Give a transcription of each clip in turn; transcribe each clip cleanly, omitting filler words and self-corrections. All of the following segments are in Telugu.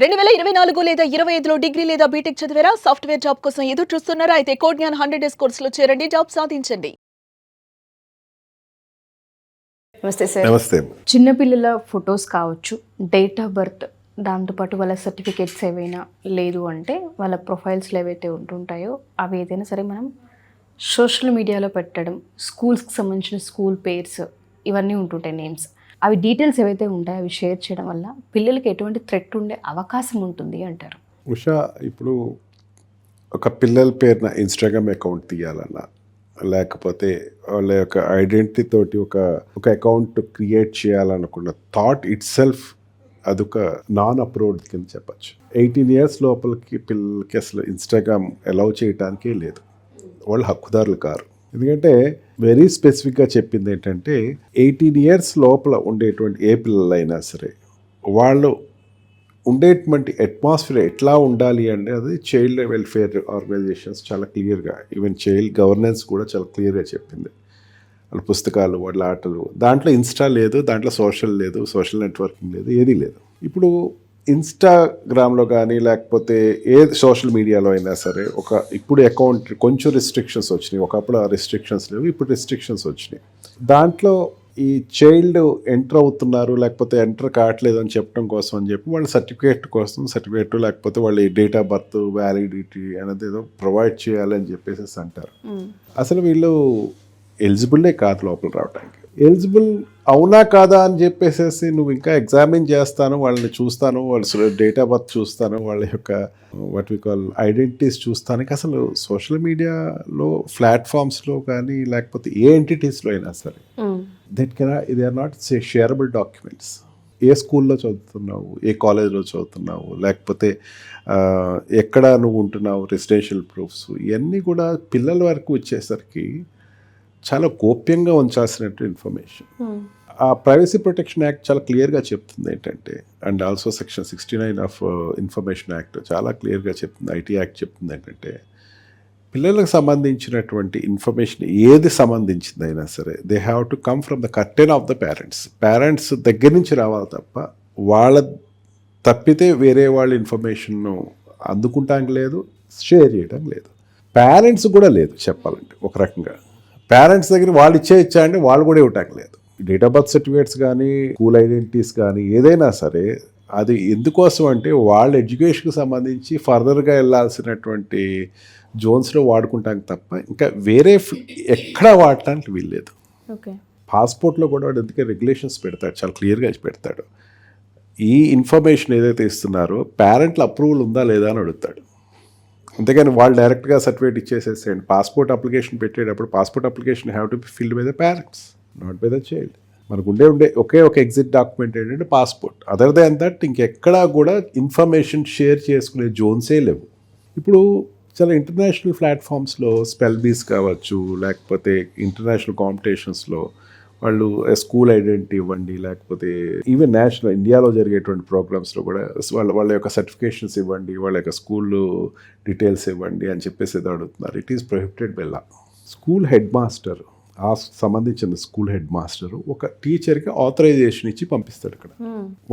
2024 లేదా 25లో డిగ్రీ లేదా బీటెక్ చదివారా? సాఫ్ట్‌వేర్ జాబ్ కోసం ఎదురు చూస్తున్నారా? అయితే కోడ్ జ్ఞాన్ 100 డేస్ కోర్సులో చేరండి, జాబ్ సాధించండి. నమస్తే సార్. నమస్తే. చిన్నపిల్లల ఫొటోస్ కావచ్చు, డేట్ ఆఫ్ బర్త్, దాంతోపాటు వాళ్ళ సర్టిఫికేట్స్ ఏవైనా లేదు అంటే వాళ్ళ ప్రొఫైల్స్లో ఏవైతే ఉంటుంటాయో అవి ఏదైనా సరే మనం సోషల్ మీడియాలో పెట్టడం, స్కూల్స్కి సంబంధించిన స్కూల్ పేర్స్ ఇవన్నీ ఉంటుంటాయి, నేమ్స్. అవి డీటెయిల్స్ ఏవైతే ఉంటాయో అవి షేర్ చేయడం వల్ల పిల్లలకి ఎటువంటి థ్రెట్ ఉండే అవకాశం ఉంటుంది అంటారు. ఉషా, ఇప్పుడు ఒక పిల్లల పేరున ఇన్స్టాగ్రామ్ అకౌంట్ తీయాలన్నా, లేకపోతే వాళ్ళ యొక్క ఐడెంటిటీ తోటి ఒక అకౌంట్ క్రియేట్ చేయాలనుకున్న థాట్ ఇట్ సెల్ఫ్ అదొక నాన్ అప్రూవ్డ్ కింద చెప్పచ్చు. 18 years లోపలికి పిల్లలకి అసలు ఇన్స్టాగ్రామ్ అలౌ చేయటానికే లేదు. వాళ్ళు హక్కుదారులు కారు. ఎందుకంటే వెరీ స్పెసిఫిక్గా చెప్పింది ఏంటంటే 18 years లోపల ఉండేటువంటి ఏ పిల్లలైనా సరే వాళ్ళు ఉండేటువంటి అట్మాస్ఫియర్ ఎట్లా ఉండాలి అంటే అది చైల్డ్ వెల్ఫేర్ ఆర్గనైజేషన్స్ చాలా క్లియర్గా, ఈవెన్ చైల్డ్ గవర్నెన్స్ కూడా చాలా క్లియర్గా చెప్పింది. వాళ్ళ పుస్తకాలు, వాళ్ళ ఆటలు, దాంట్లో ఇన్స్టా లేదు, దాంట్లో సోషల్ లేదు, సోషల్ నెట్వర్కింగ్ లేదు, ఏదీ లేదు. ఇప్పుడు ఇన్స్టాగ్రామ్లో కానీ లేకపోతే ఏ సోషల్ మీడియాలో అయినా సరే ఇప్పుడు అకౌంట్ కొంచెం రిస్ట్రిక్షన్స్ వచ్చినాయి. ఒకప్పుడు ఆ రిస్ట్రిక్షన్స్ లేవు, ఇప్పుడు రిస్ట్రిక్షన్స్ వచ్చినాయి. దాంట్లో ఈ చైల్డ్ ఎంటర్ అవుతున్నారు లేకపోతే ఎంటర్ కావట్లేదు అని చెప్పడం కోసం అని చెప్పి వాళ్ళ సర్టిఫికేట్ లేకపోతే వాళ్ళ డేట్ ఆఫ్ బర్త్ వ్యాలిడిటీ అనేది ఏదో ప్రొవైడ్ చేయాలని చెప్పేసి అంటారు. అసలు వీళ్ళు ఎలిజిబుల్లే కాదు లోపల రావడానికి. ఎలిజిబుల్ అవునా కాదా అని చెప్పేసి నువ్వు ఇంకా ఎగ్జామిన్ చేస్తాను, వాళ్ళని చూస్తాను, వాళ్ళ డేట్ ఆఫ్ బర్త్ చూస్తాను, వాళ్ళ యొక్క వాట్ వి కాల్ ఐడెంటిటీస్ చూస్తానికి అసలు సోషల్ మీడియాలో ప్లాట్ఫామ్స్లో కానీ లేకపోతే ఏ ఎంటిటీస్లో అయినా సరే they are not shareable documents. ఏ స్కూల్లో చదువుతున్నావు, ఏ కాలేజ్లో చదువుతున్నావు, లేకపోతే ఎక్కడ నువ్వు ఉంటున్నావు, రెసిడెన్షియల్ ప్రూఫ్స్, ఇవన్నీ కూడా పిల్లల వరకు వచ్చేసరికి చాలా గోప్యంగా ఉంచాల్సినట్టు ఇన్ఫర్మేషన్. ఆ ప్రైవసీ ప్రొటెక్షన్ యాక్ట్ చాలా క్లియర్గా చెప్తుంది ఏంటంటే, and also section 69 of information act చాలా క్లియర్గా చెప్తుంది, ఐటీ యాక్ట్ చెప్తుంది ఏంటంటే పిల్లలకు సంబంధించినటువంటి ఇన్ఫర్మేషన్ ఏది సంబంధించిందైనా సరే they have to come from the curtain of the parents దగ్గర నుంచి రావాలి తప్ప వాళ్ళ తప్పితే వేరే వాళ్ళ ఇన్ఫర్మేషన్ను అందుకుంటానికి లేదు, షేర్ చేయడం లేదు. పేరెంట్స్ కూడా లేదు చెప్పాలంటే. ఒక రకంగా పేరెంట్స్ దగ్గర వాళ్ళు ఇచ్చా అంటే వాళ్ళు కూడా ఇవ్వటానికి లేదు. డేట్ ఆఫ్ బర్త్ సర్టిఫికేట్స్ కానీ స్కూల్ ఐడెంటిటీస్ కానీ ఏదైనా సరే అది ఎందుకోసం అంటే వాళ్ళ ఎడ్యుకేషన్కి సంబంధించి ఫర్దర్గా వెళ్ళాల్సినటువంటి జోన్స్లో వాడుకుంటానికి తప్ప ఇంకా వేరే ఎక్కడ వాడటానికి వీల్లేదు. పాస్పోర్ట్లో కూడా వాడు ఎందుకే రెగ్యులేషన్స్ పెడతాడు, చాలా క్లియర్గా పెడతాడు. ఈ ఇన్ఫర్మేషన్ ఏదైతే ఇస్తున్నారో పేరెంట్ల అప్రూవల్ ఉందా లేదా అని అడుగుతాడు. అంతేగాని వాళ్ళు డైరెక్ట్గా సర్టిఫికేట్ ఇచ్చేసేసేయండి. పాస్పోర్ట్ అప్లికేషన్ పెట్టేటప్పుడు passport application have to be filled by the parents, not by the child. మనకు ఉండే ఒక ఎగ్జిట్ డాక్యుమెంట్ ఏంటంటే పాస్పోర్ట్. అదర్ దాన్ దట్ ఇంకెక్కడా కూడా ఇన్ఫర్మేషన్ షేర్ చేసుకునే జోన్సే లేవు. ఇప్పుడు చాలా ఇంటర్నేషనల్ ప్లాట్ఫామ్స్లో స్పెల్ బీస్ కావచ్చు, లేకపోతే ఇంటర్నేషనల్ కాంపిటీషన్స్లో వాళ్ళు స్కూల్ ఐడెంటిటీ ఇవ్వండి, లేకపోతే ఈవెన్ నేషనల్ ఇండియాలో జరిగేటువంటి ప్రోగ్రామ్స్లో కూడా వాళ్ళ యొక్క సర్టిఫికేషన్స్ ఇవ్వండి, వాళ్ళ యొక్క స్కూల్ డీటెయిల్స్ ఇవ్వండి అని చెప్పేసి ఏదో అడుగుతున్నారు. It is prohibited by law. School head master, ఆ సంబంధించిన స్కూల్ హెడ్ మాస్టర్ ఒక టీచర్కి ఆథరైజేషన్ ఇచ్చి పంపిస్తాడు. ఇక్కడ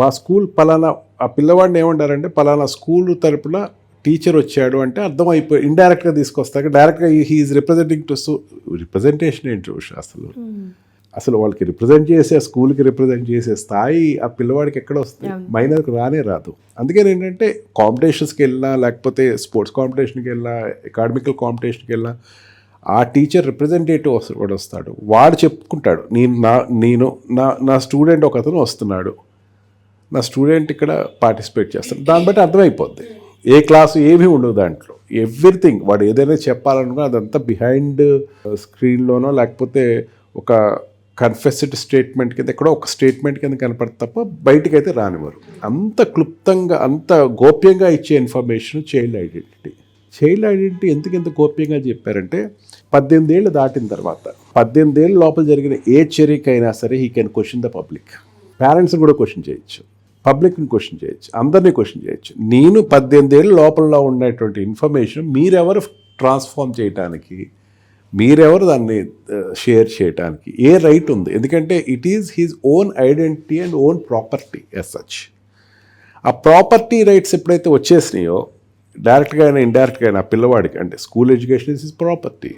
ఆ స్కూల్ పలానా, ఆ పిల్లవాడిని ఏమంటారంటే పలానా స్కూల్ తరపున టీచర్ వచ్చాడు అంటే అర్థమైపోయి ఇండైరెక్ట్గా తీసుకొస్తాక డైరెక్ట్గా హీఈస్ రిప్రజెంటింగ్ టు రిప్రజెంటేషన్ ఏంటి అసలు వాళ్ళకి రిప్రజెంట్ చేసే స్కూల్కి రిప్రజెంట్ చేసే స్థాయి ఆ పిల్లవాడికి ఎక్కడ వస్తుంది? మైనర్కి రానే రాదు. అందుకని ఏంటంటే కాంపిటీషన్స్కి వెళ్ళినా లేకపోతే స్పోర్ట్స్ కాంపిటీషన్కి వెళ్ళినా అకాడమికల్ కాంపిటీషన్కి వెళ్ళినా ఆ టీచర్ రిప్రజెంటేటివ్ వాడు వస్తాడు, వాడు చెప్పుకుంటాడు నేను నా స్టూడెంట్ ఒక అతను వస్తున్నాడు, నా స్టూడెంట్ ఇక్కడ పార్టిసిపేట్ చేస్తాడు. దాన్ని బట్టి అర్థమైపోద్ది. ఏ క్లాసు ఏమీ ఉండదు దాంట్లో. ఎవ్రీథింగ్ వాడు ఏదైనా చెప్పాలనుకున్నా అదంతా బిహైండ్ స్క్రీన్లోనో లేకపోతే ఒక కన్ఫెస్డ్ స్టేట్మెంట్ కింద ఎక్కడో ఒక స్టేట్మెంట్ కింద కనపడదు తప్ప బయటికి అయితే రానివ్వరు. అంత క్లుప్తంగా అంత గోప్యంగా ఇచ్చే ఇన్ఫర్మేషన్ చైల్డ్ ఐడెంటిటీ ఎంత గోప్యంగా చెప్పారంటే 18 ఏళ్ళు దాటిన తర్వాత 18 ఏళ్ళ లోపల జరిగిన ఏ చర్యకైనా సరే he can question the public. పేరెంట్స్ని కూడా క్వశ్చన్ చేయొచ్చు, పబ్లిక్ని క్వశ్చన్ చేయొచ్చు, అందరినీ క్వశ్చన్ చేయొచ్చు. నేను 18 ఏళ్ళ లోపల ఉన్నటువంటి ఇన్ఫర్మేషన్ మీరెవరు ట్రాన్స్ఫార్మ్ చేయడానికి, మీరెవరు దాన్ని షేర్ చేయడానికి ఏ రైట్ ఉంది? ఎందుకంటే it is his own identity and own property as such. ఆ ప్రాపర్టీ రైట్స్ ఎప్పుడైతే వచ్చేసినాయో డైరెక్ట్గా అయినా ఇండైరెక్ట్గా అయినా ఆ పిల్లవాడికి, అంటే school education is property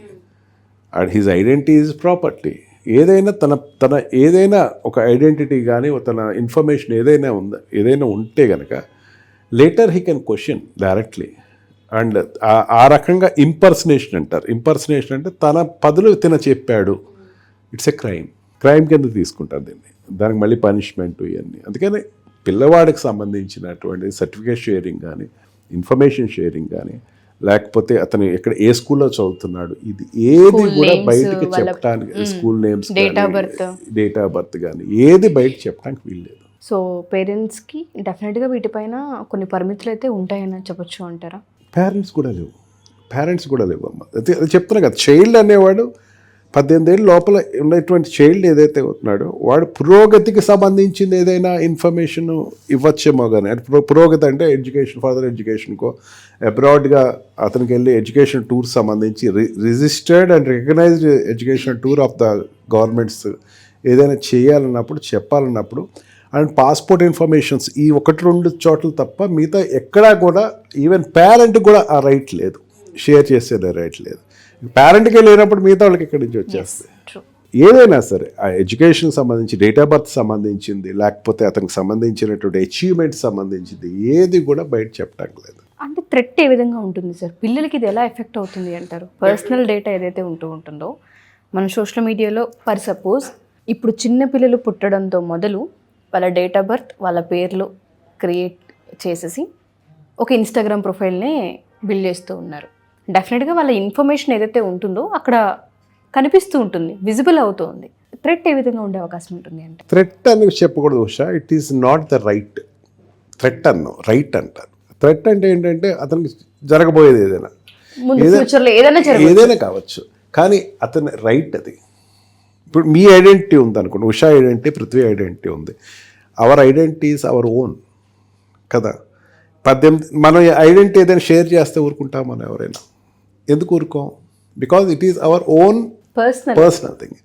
and his identity is property. ఏదైనా తన ఏదైనా ఒక ఐడెంటిటీ కానీ తన ఇన్ఫర్మేషన్ ఏదైనా ఉంటే కనుక later he can question directly. And ఆ రకంగా ఇంపర్సనేషన్ అంటారు. ఇంపర్సనేషన్ అంటే తన పదులు చెప్పాడు, ఇట్స్ ఎ క్రైమ్ కింద తీసుకుంటారు దీన్ని. దానికి మళ్ళీ పనిష్మెంట్ ఇవన్నీ. అందుకని పిల్లవాడికి సంబంధించినటువంటి సర్టిఫికేట్ షేరింగ్ కానీ, ఇన్ఫర్మేషన్ షేరింగ్ కానీ, లేకపోతే అతను ఏ స్కూల్లో చదువుతున్నాడు, ఇది ఏది కూడా బయటకు చెప్పడానికి, school names, date of birth కానీ ఏది బయటకు చెప్పడానికి వీల్లేదు. సో పేరెంట్స్కి డెఫినెట్గా వీటిపైన కొన్ని పరిమితులు అయితే ఉంటాయని చెప్పొచ్చు అంటారా? పేరెంట్స్ కూడా లేవు అమ్మ. అది చెప్తున్నా కదా, చైల్డ్ అనేవాడు 18 ఏళ్ళ లోపల ఉన్నటువంటి చైల్డ్ ఏదైతే అవుతున్నాడో వాడు పురోగతికి సంబంధించింది ఏదైనా ఇన్ఫర్మేషన్ ఇవ్వచ్చేమో కానీ, అంటే పురోగతి అంటే ఎడ్యుకేషన్, ఫర్దర్ ఎడ్యుకేషన్కో అబ్రాడ్గా అతనికి వెళ్ళి ఎడ్యుకేషన్ టూర్ సంబంధించి registered and recognised education tour of the governments ఏదైనా చేయాలన్నప్పుడు, చెప్పాలన్నప్పుడు, అండ్ పాస్పోర్ట్ ఇన్ఫర్మేషన్స్ ఈ 1-2 చోట్ల తప్ప మిగతా ఎక్కడా కూడా ఈవెన్ పేరెంట్ కూడా ఆ రైట్ లేదు, షేర్ చేసే రైట్ లేదు. పేరెంట్కి లేనప్పుడు మిగతా వాళ్ళకి ఎక్కడి నుంచి వచ్చేస్తాయి. ఏదైనా సరే ఆ ఎడ్యుకేషన్ సంబంధించి, డేట్ ఆఫ్ బర్త్ సంబంధించింది, లేకపోతే అతనికి సంబంధించినటువంటి అచీవ్మెంట్ సంబంధించింది ఏది కూడా బయట చెప్పడానికి లేదు. అంటే థ్రెట్ ఏ విధంగా ఉంటుంది సార్? పిల్లలకి ఇది ఎలా ఎఫెక్ట్ అవుతుంది అంటారు? పర్సనల్ డేటా ఏదైతే ఉంటుందో మన సోషల్ మీడియాలో, ఫర్ సపోజ్ ఇప్పుడు చిన్న పిల్లలు పుట్టడంతో మొదలు వాళ్ళ డేట్ ఆఫ్ బర్త్, వాళ్ళ పేర్లు క్రియేట్ చేసేసి ఒక ఇన్స్టాగ్రామ్ ప్రొఫైల్నే బిల్డ్ చేస్తూ ఉన్నారు. డెఫినెట్గా వాళ్ళ ఇన్ఫర్మేషన్ ఏదైతే ఉంటుందో అక్కడ కనిపిస్తూ ఉంటుంది, విజిబుల్ అవుతుంది. థ్రెట్ ఏ విధంగా ఉండే అవకాశం ఉంటుంది అంటే? థ్రెట్ అని చెప్పకూడదు Usha, it is not the right. Threat right అంటారు. థ్రెట్ అంటే ఏంటంటే అతనికి జరగబోయేది ఏదైనా కావచ్చు, కానీ అతని రైట్ అది. ఇప్పుడు మీ ఐడెంటిటీ ఉంది అనుకోండి, ఉషా ఐడెంటిటీ, పృథ్వీ ఐడెంటిటీ ఉంది. Our identity is our own కదా. 18 మనం ఐడెంటిటీ ఏదైనా షేర్ చేస్తే ఊరుకుంటాం మనం? ఎవరైనా ఎందుకు ఊరుకోం? Because it is our own personal thing.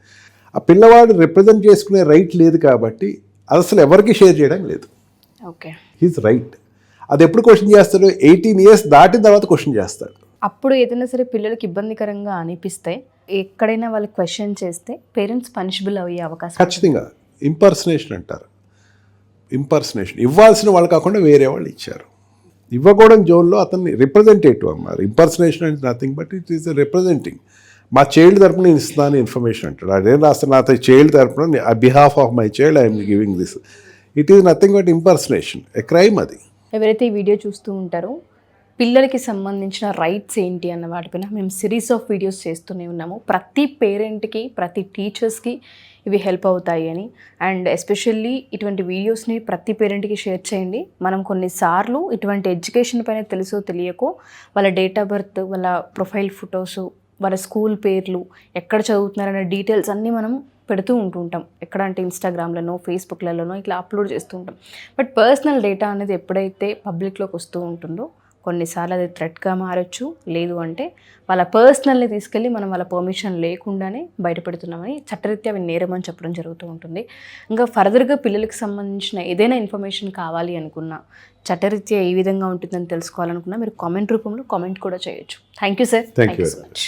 ఆ పిల్లవాడు రిప్రజెంట్ చేసుకునే రైట్ లేదు కాబట్టి అసలు ఎవరికి షేర్ చేయడం లేదు. Okay, he's right. అది ఎప్పుడు క్వశ్చన్ చేస్తాడు? 18 years దాటిన తర్వాత క్వశ్చన్ చేస్తాడు. అప్పుడు ఏదైనా సరే పిల్లలకి ఇబ్బందికరంగా అనిపిస్తే, ఎక్కడైనా వాళ్ళకి క్వశ్చన్ చేస్తే పేరెంట్స్ పనిషబుల్ అయ్యే అవకాశం ఖచ్చితంగా. ఇంపర్సనేషన్ అంటారు. ఇంపర్సనేషన్ ఇవ్వాల్సిన వాళ్ళు కాకుండా వేరే వాళ్ళు ఇచ్చారు. ఇవ్వకూడని జోన్లో అతన్ని రిప్రజెంటేటివ్ అన్నారు. ఇంపర్సనేషన్ అంటే nothing but it is representing. మా చైల్డ్ తరపున నేను ఇస్తున్నాను ఇన్ఫర్మేషన్ అంటాడు. అదేం రాస్తాను? నా చైల్డ్ తరపున behalf of my child I'm giving this. It is nothing but impersonation, A crime అది. ఎవరైతే ఈ వీడియో చూస్తూ ఉంటారో పిల్లలకి సంబంధించిన రైట్స్ ఏంటి అన్న వాటిపైన మేము సిరీస్ ఆఫ్ వీడియోస్ చేస్తూనే ఉన్నాము. ప్రతి పేరెంట్కి, ప్రతి టీచర్స్కి ఇవి హెల్ప్ అవుతాయి అని. అండ్ ఎస్పెషల్లీ ఇటువంటి వీడియోస్ని ప్రతి పేరెంట్కి షేర్ చేయండి. మనం కొన్నిసార్లు ఇటువంటి ఎడ్యుకేషన్ పైన తెలుసో తెలియకో వాళ్ళ డేట్ ఆఫ్ బర్త్, వాళ్ళ ప్రొఫైల్ ఫొటోసు, వాళ్ళ స్కూల్ పేర్లు, ఎక్కడ చదువుతున్నారనే డీటెయిల్స్ అన్నీ మనం పెడుతూ ఉంటుంటాం. ఎక్కడ అంటే ఇన్స్టాగ్రామ్లోనో, ఫేస్బుక్లలోనో ఇట్లా అప్లోడ్ చేస్తూ ఉంటాం. బట్ పర్సనల్ డేటా అనేది ఎప్పుడైతే పబ్లిక్లోకి వస్తూ ఉంటుందో కొన్నిసార్లు అది థ్రెట్గా మారచ్చు. లేదు అంటే వాళ్ళ పర్సనల్ని తీసుకెళ్ళి మనం వాళ్ళ పర్మిషన్ లేకుండానే బయటపెడుతున్నామని చట్టరీత్యా అవి నేరమని చెప్పడం జరుగుతూ ఉంటుంది. ఇంకా ఫర్దర్గా పిల్లలకు సంబంధించిన ఏదైనా ఇన్ఫర్మేషన్ కావాలి అనుకున్నా, చట్టరీత్యా ఏ విధంగా ఉంటుందని తెలుసుకోవాలనుకున్నా మీరు కామెంట్ రూపంలో కామెంట్ కూడా చేయొచ్చు. Thank you sir. Thank you so much.